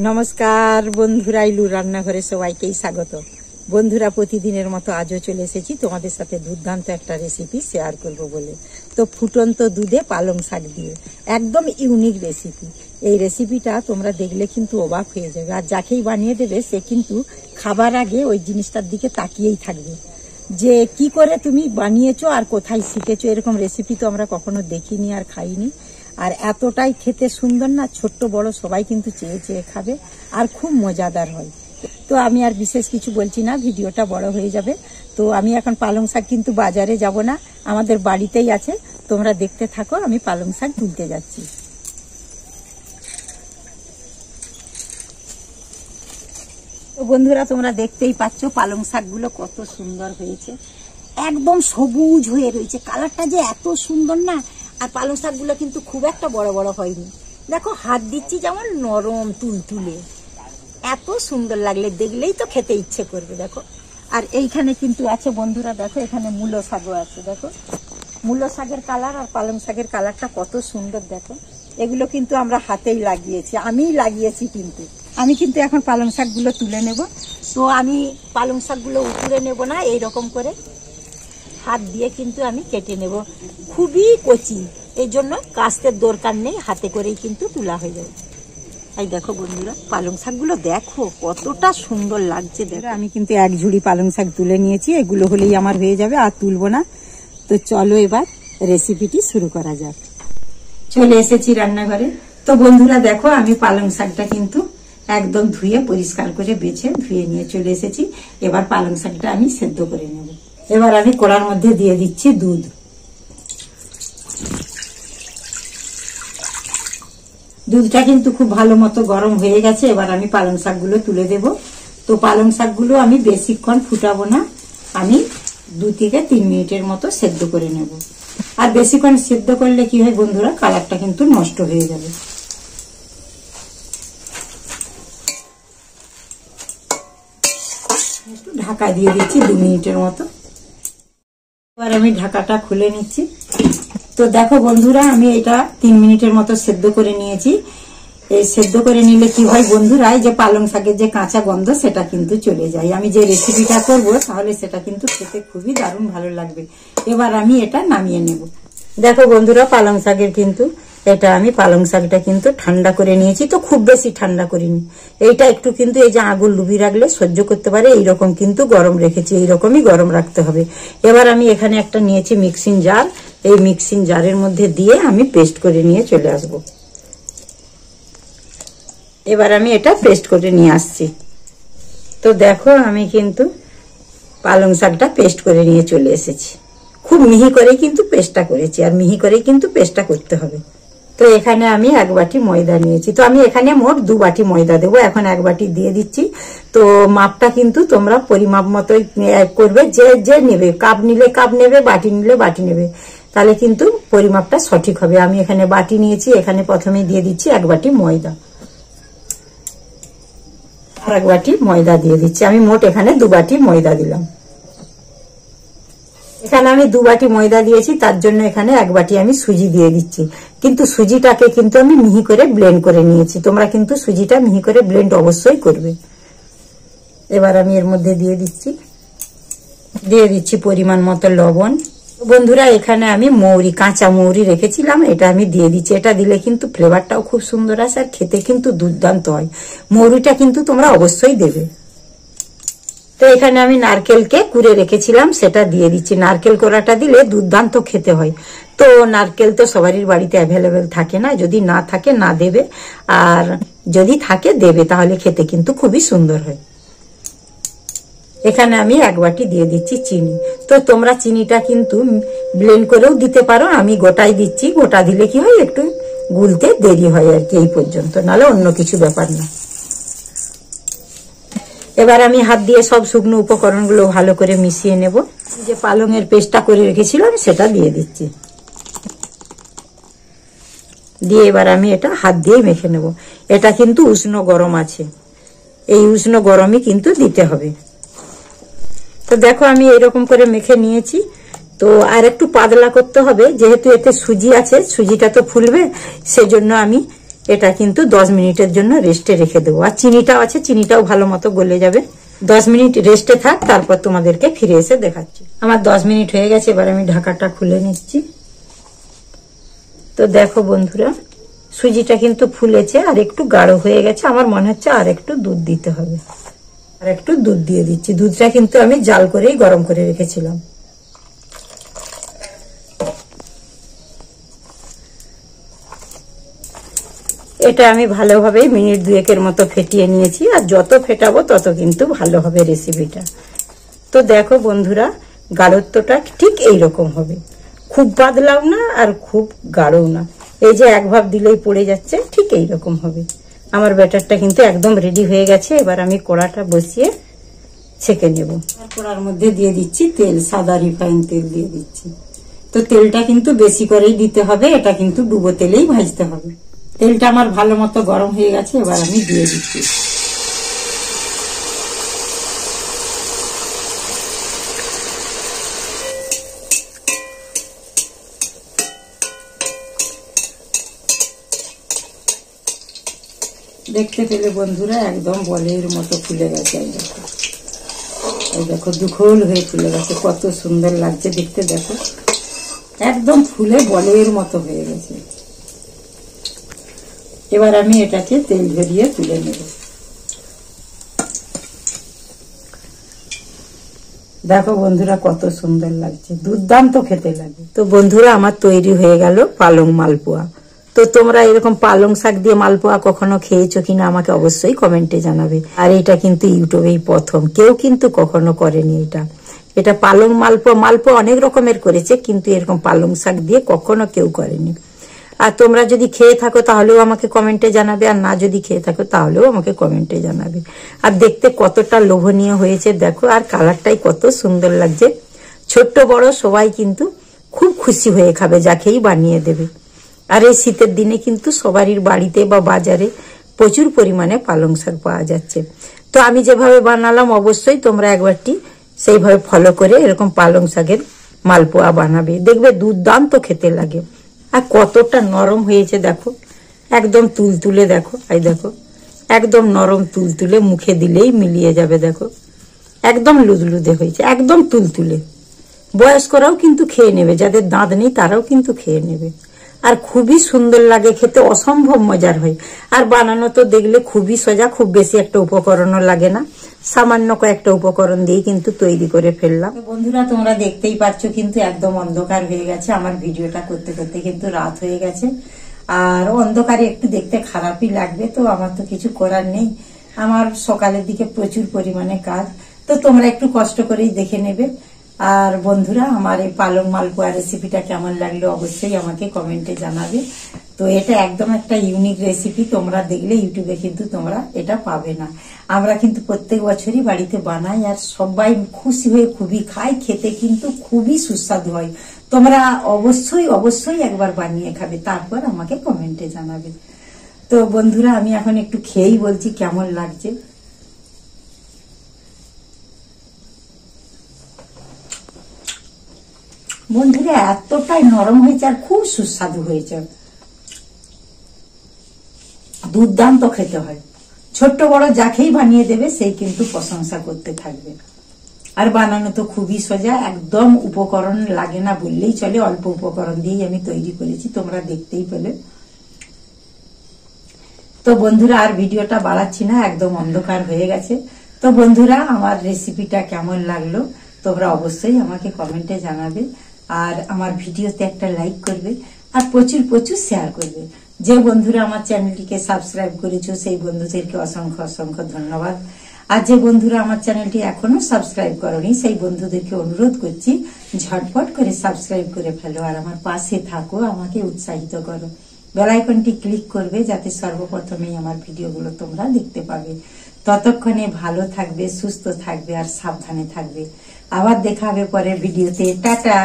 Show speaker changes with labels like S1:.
S1: নমস্কার বন্ধুরা, ইলু রান্নাঘরে সবাইকেই স্বাগত। বন্ধুরা, প্রতিদিনের মতো আজও চলে এসেছি তোমাদের সাথে দুর্দান্ত একটা রেসিপি শেয়ার করব বলে। তো ফুটন্ত দুধে পালং শাক দিয়ে একদম ইউনিক রেসিপি। এই রেসিপিটা তোমরা দেখলে কিন্তু অবাক হয়ে যাবে, আর যাকেই বানিয়ে দেবে সে কিন্তু খাবার আগে ওই জিনিসটার দিকে তাকিয়েই থাকবে যে কি করে তুমি বানিয়েছো আর কোথায় শিখেছো। এরকম রেসিপি তো আমরা কখনো দেখিনি আর খাইনি। আর এতটাই খেতে সুন্দর না, ছোট্ট বড় সবাই কিন্তু চেয়ে চেয়ে খাবে আর খুব মজাদার হয়। তো আমি আর বিশেষ কিছু বলছি না, ভিডিওটা বড় হয়ে যাবে। তো আমি এখন পালং শাক কিন্তু বাজারে যাব না, আমাদের বাড়িতেই আছে। তোমরা দেখতে থাকো, আমি পালং শাক তুলতে যাচ্ছি। তো বন্ধুরা, তোমরা দেখতেই পাচ্ছ পালং শাকগুলো কত সুন্দর হয়েছে, একদম সবুজ হয়ে রয়েছে। কালারটা যে এত সুন্দর না, আর পালং শাকগুলো কিন্তু খুব একটা বড় বড় হয়নি। দেখো, হাত দিচ্ছি যেমন নরম তুলতুলে, এত সুন্দর লাগলে দেখলেই তো খেতে ইচ্ছে করবে। দেখো, আর এইখানে কিন্তু আছে বন্ধুরা, দেখো এখানে মূলো শাকও আছে। দেখো মূলো শাকের কালার আর পালং শাকের কালারটা কত সুন্দর। দেখো, এগুলো কিন্তু আমরা হাতেই লাগিয়েছি, আমিই লাগিয়েছি। কিন্তু আমি কিন্তু এখন পালং শাকগুলো তুলে নেব। তো আমি পালং শাকগুলো উতুরে নেব না, এইরকম করে হাত দিয়ে কিন্তু আমি কেটে নেব। খুবই কচি, এই জন্য কাস্তের দরকার নেই, হাতে করেই কিন্তু তোলা হয়ে যাবে। এই দেখো বন্ধুরা, পালং শাকগুলো দেখো কতটা সুন্দর লাগছে। দেখো, আমি কিন্তু এক ঝুড়ি পালং শাক তুলে নিয়েছি, এগুলো হলেই আমার হয়ে যাবে, আর তুলবো না। তো চলো এবার রেসিপিটি শুরু করা যাক। চলে এসেছি রান্নাঘরে। তো বন্ধুরা দেখো, আমি পালং শাকটা কিন্তু একদম ধুয়ে পরিষ্কার করে বেছে ধুয়ে নিয়ে চলে এসেছি। এবার পালং শাকটা আমি সেদ্ধ করে নেব। এবার আমি কড়ার মধ্যে দিয়ে দিচ্ছি দুধ। দুধটা কিন্তু খুব ভালো মতো গরম হয়ে গেছে। এবার আমি পালং শাকগুলো তুলে দেব। তো পালং শাকগুলো আমি বেশিক্ষণ ফুটাবো না, আমি 2 থেকে 3 মিনিটের মতো সেদ্ধ করে নেব। আর বেশিক্ষণ সেদ্ধ করলে কি হয় বন্ধুরা, কালারটা কিন্তু নষ্ট হয়ে যাবে। একটু ঢাকা দিয়ে দিচ্ছি 2 মিনিটের মতো। এবার আমি ঢাকাটা খুলে নিচ্ছি। তো দেখো বন্ধুরা, আমি এটা 3 মিনিটের মতো সেদ্ধ করে নিয়েছি। এই সেদ্ধ করে নিলে কি হয় বন্ধুরা, যে পালং শাকের যে কাঁচা গন্ধ সেটা কিন্তু চলে যায়। আমি যে রেসিপিটা করব তাহলে সেটা কিন্তু খেতে খুবই দারুণ ভালো লাগবে। এবার আমি এটা নামিয়ে নেব। দেখো বন্ধুরা, পালং শাকের কিন্তু আমি পালং শাকটা কিন্তু ঠান্ডা করে নিয়েছি। তো খুব বেশি ঠান্ডা করিনি, এইটা একটু কিন্তু এই যে আগুন লুবি রাখলে সহ্য করতে পারে এইরকম কিন্তু গরম রেখেছি, এইরকমই গরম রাখতে হবে। এবার আমি এখানে একটা নিয়েছি মিক্সিং জার, এই মিক্সিং জারের মধ্যে দিয়ে আমি পেস্ট করে নিয়ে চলে আসব। এবার আমি এটা পেস্ট করে নিয়ে আসছি। তো দেখো, আমি কিন্তু পালং শাকটা পেস্ট করে নিয়ে চলে এসেছি। খুব মিহি করে কিন্তু পেস্টটা করেছি, আর মিহি করে কিন্তু পেস্টটা করতে হবে। তো এখানে আমি 1 বাটি ময়দা নিয়েছি। তো আমি এখানে মোট 2 বাটি ময়দা দেবো, এখন 1 বাটি দিয়ে দিচ্ছি। তো মাপটা কিন্তু তোমরা পরিমাপ মতোই করবে, যে যে নেবে, কাপ নিলে কাপ নেবে, বাটি নিলে বাটি নেবে, তাহলে কিন্তু পরিমাপটা সঠিক হবে। আমি এখানে বাটি নিয়েছি, এখানে প্রথমে দিয়ে দিচ্ছি 1 বাটি ময়দা, আর 1 বাটি ময়দা দিয়ে দিচ্ছি। আমি মোট এখানে 2 বাটি ময়দা দিলাম। এখানে আমি 2 বাটি ময়দা দিয়েছি, তার জন্য এখানে 1 বাটি আমি সুজি দিয়ে দিচ্ছি। কিন্তু সুজিটাকে কিন্তু আমি মিহি করে ব্লেন্ড করে নিয়েছি, তোমরা কিন্তু সুজিটা মিহি করে ব্লেন্ড অবশ্যই করবে। এবার আমি এর মধ্যে দিয়ে দিচ্ছি পরিমাণ মতো লবণ। বন্ধুরা, এখানে আমি মৌরি, কাঁচা মৌরি রেখেছিলাম, এটা আমি দিয়ে দিচ্ছি। এটা দিলে কিন্তু ফ্লেভারটাও খুব সুন্দর আসে, আর খেতে কিন্তু দুর্দান্ত হয়। মৌরিটা কিন্তু তোমরা অবশ্যই দেবে। তো এখানে আমি নারকেলকে কুড়ে রেখেছিলাম, সেটা দিয়ে দিচ্ছি। নারকেল কোড়াটা দিলে দুর্দান্ত খেতে হয়। তো নারকেল তো সবারই বাড়িতে অ্যাভেলেবেল থাকে না, যদি না থাকে না দেবে, আর যদি থাকে দেবে, তাহলে খেতে কিন্তু খুবই সুন্দর হয়। এখানে আমি 1 বাটি দিয়ে দিচ্ছি চিনি। তো তোমরা চিনিটা কিন্তু ব্লেন্ড করেও দিতে পারো, আমি গোটাই দিচ্ছি। গোটা দিলে কি হয়, একটু গুলতে দেরি হয় আর কি, এই পর্যন্ত, নাহলে অন্য কিছু ব্যাপার না। এবার আমি হাত দিয়ে সব শুকনো উপকরণগুলো ভালো করে মিশিয়ে নেব। যে পালংয়ের পেস্টটা করে রেখেছিলাম সেটা দিয়ে দিচ্ছি, দিয়ে এবার আমি এটা হাত দিয়ে মেখে নেব। এটা কিন্তু উষ্ণ গরম আছে, এই উষ্ণ গরমই কিন্তু দিতে হবে। তো দেখো, আমি এরকম করে মেখে নিয়েছি। তো আর একটু পাতলা করতে হবে, যেহেতু এতে সুজি আছে, সুজিটা তো ফুলবে, সেজন্য আমি এটা কিন্তু 10 মিনিটের জন্য রেস্টে রেখে দেবো। আর চিনিটাও আছে, চিনিটাও ভালো মতো গলে যাবে। 10 মিনিট রেস্টে থাক, তারপর তোমাদেরকে ফিরে এসে দেখাচ্ছি। আমার 10 মিনিট হয়ে গেছে, এবার আমি ঢাকাটা খুলে নিচ্ছি। তো দেখো বন্ধুরা, সুজিটা কিন্তু ফুলেছে আর একটু গাঢ় হয়ে গেছে। আমার মনে হচ্ছে আর একটু দুধ দিতে হবে। আর একটু দুধ দিয়ে দিচ্ছি। দুধটা কিন্তু আমি জাল করেই গরম করে রেখেছিলাম। এটা আমি ভালোভাবে মিনিট 2-এর মতো ফেটিয়ে নিয়েছি। আর যত ফেটাবো তত কিন্তু ভালো হবে রেসিপিটা। তো দেখো বন্ধুরা, গাঢ়ত্বটা ঠিক এইরকম হবে, খুব পাতলাও না আর খুব গাঢ়ও না। এই যে এক ভাব দিলেই পড়ে যাচ্ছে, ঠিক এইরকম হবে। আমার ব্যাটারটা কিন্তু একদম রেডি হয়ে গেছে। এবার আমি কড়াটা বসিয়ে ছেঁকে নেব। কড়ার মধ্যে দিয়ে দিচ্ছি তেল, সাদা রিফাইন তেল দিয়ে দিচ্ছি। তো তেলটা কিন্তু বেশি করেই দিতে হবে, এটা কিন্তু ডুবো তেলেই ভাজতে হবে। তেলটা আমার ভালো মতো গরম হয়ে গেছে, এবার আমি দিয়ে দিচ্ছি। দেখতে পেলে বন্ধুরা একদম বলের মতো ফুলে গেছে। এই দেখো দুখোল হয়ে ফুলে গেছে, কত সুন্দর লাগছে দেখতে। দেখো একদম ফুলে বলের মতো হয়ে গেছে। এবার আমি এটাকে তেল ঝরিয়ে তুলে নেব। দেখো বন্ধুরা কত সুন্দর লাগছে, দুর্দান্ত খেতে লাগে। তো বন্ধুরা আমার তৈরি হয়ে গেল পালং মালপোয়া। তো তোমরা এরকম পালং শাক দিয়ে মালপোয়া কখনো খেয়েছো কিনা আমাকে অবশ্যই কমেন্টে জানাবে। আর এটা কিন্তু ইউটিউবেই প্রথম, কেউ কিন্তু কখনো করেনি এটা পালং মালপোয়া। মালপোয়া অনেক রকমের করেছে, কিন্তু এরকম পালং শাক দিয়ে কখনো কেউ করেনি। আর তোমরা যদি খেয়ে থাকো তাহলেও আমাকে কমেন্টে জানাবে, আর না যদি খেয়ে থাকো তাহলেও আমাকে কমেন্টে জানাবে। আর দেখতে কতটা লোভনীয় হয়েছে দেখো, আর কালারটাই কত সুন্দর লাগছে। ছোট্ট বড় সবাই কিন্তু খুব খুশি হয়ে খাবে, যাকেই বানিয়ে দেবে। আর এই শীতের দিনে কিন্তু সবারই বাড়িতে বা বাজারে প্রচুর পরিমাণে পালং শাক পাওয়া যাচ্ছে। তো আমি যেভাবে বানালাম অবশ্যই তোমরা একবারটি সেইভাবে ফলো করে এরকম পালং শাকের মালপোয়া বানাবে, দেখবে দুর্দান্ত খেতে লাগে। আর কতটা নরম হয়েছে দেখো, একদম তুলতুলে। দেখো এই দেখো একদম নরম তুলতুলে, মুখে দিলেই মিলিয়ে যাবে। দেখো একদম লুদলুদে হয়েছে, একদম তুলতুলে। বয়স্করাও কিন্তু খেয়ে নেবে, যাদের দাঁত নেই তারাও কিন্তু খেয়ে নেবে। আর খুবই সুন্দর লাগে খেতে, অসম্ভব মজার হয়। আর বানানো তো দেখলে খুবই সোজা, খুব বেশি একটা উপকরণও লাগে না, সামান্য কয়েকটা উপকরণ দিয়ে কিন্তু তৈরি করে ফেললাম। বন্ধুরা তোমরা দেখতেই পাচ্ছ কিন্তু একদম অন্ধকার হয়ে গেছে। আমার ভিডিওটা করতে করতে কিন্তু রাত হয়ে গেছে। আর অন্ধকারে একটু দেখতে খারাপই লাগবে, তো আমার তো কিছু করার নেই। আমার সকালের দিকে প্রচুর পরিমাণে কাজ, তো তোমরা একটু কষ্ট করেই দেখে নেবে। আর বন্ধুরা আমার এই পালং মালপোয়া রেসিপিটা কেমন লাগলো অবশ্যই আমাকে কমেন্টে জানাবে। তো এটা একদম একটা ইউনিক রেসিপি, তোমরা দেখলে ইউটিউবে কিন্তু তোমরা এটা পাবে না। আমরা কিন্তু প্রত্যেক বছরই বাড়িতে বানাই, আর সবাই খুশি হয়ে খুবই খায়, খেতে কিন্তু খুবই সুস্বাদু হয়। তোমরা অবশ্যই অবশ্যই একবার বানিয়ে খাবে, তারপর আমাকে কমেন্টে জানাবে। তো বন্ধুরা আমি এখন একটু খেয়েই বলছি কেমন লাগছে। বন্ধুরা এতটাই নরম হয়েছে আর খুব সুস্বাদু হয়েছে, দুর্দান্ত খেতে হয়। ছোট্ট বড় যাকেই বানিয়ে দেবে সেই কিন্তু প্রশংসা করতে থাকবে। আর বানানো তো খুবই সোজা, একদম উপকরণ লাগে না বললেই চলে, অল্প উপকরণ দিয়েই আমি তৈরি করেছি, তোমরা দেখতেই পেলে। তো বন্ধুরা আর ভিডিওটা বাড়াচ্ছি না, একদম অন্ধকার হয়ে গেছে। তো বন্ধুরা আমার রেসিপিটা কেমন লাগলো তোমরা অবশ্যই আমাকে কমেন্টে জানাবে। আর আমার ভিডিওতে একটা লাইক করবে, আর প্রচুর প্রচুর শেয়ার করবে। যে বন্ধুরা আমার চ্যানেলটিকে সাবস্ক্রাইব করেছো সেই বন্ধুদেরকে অসংখ্য অসংখ্য ধন্যবাদ। আর যে বন্ধুরা আমার চ্যানেলটি এখনো সাবস্ক্রাইব করনি সেই বন্ধুদেরকে অনুরোধ করছি ঝটপট করে সাবস্ক্রাইব করে ফেলো, আর আমার পাশে থাকো, আমাকে উৎসাহিত করো। বেল আইকনটি ক্লিক করবে যাতে সর্বপ্রথমেই আমার ভিডিওগুলো তোমরা দেখতে পাবে। ততক্ষণে ভালো থাকবে, সুস্থ থাকবে, আর সাবধানে থাকবে। আবার দেখা হবে পরের ভিডিওতে। টাটা।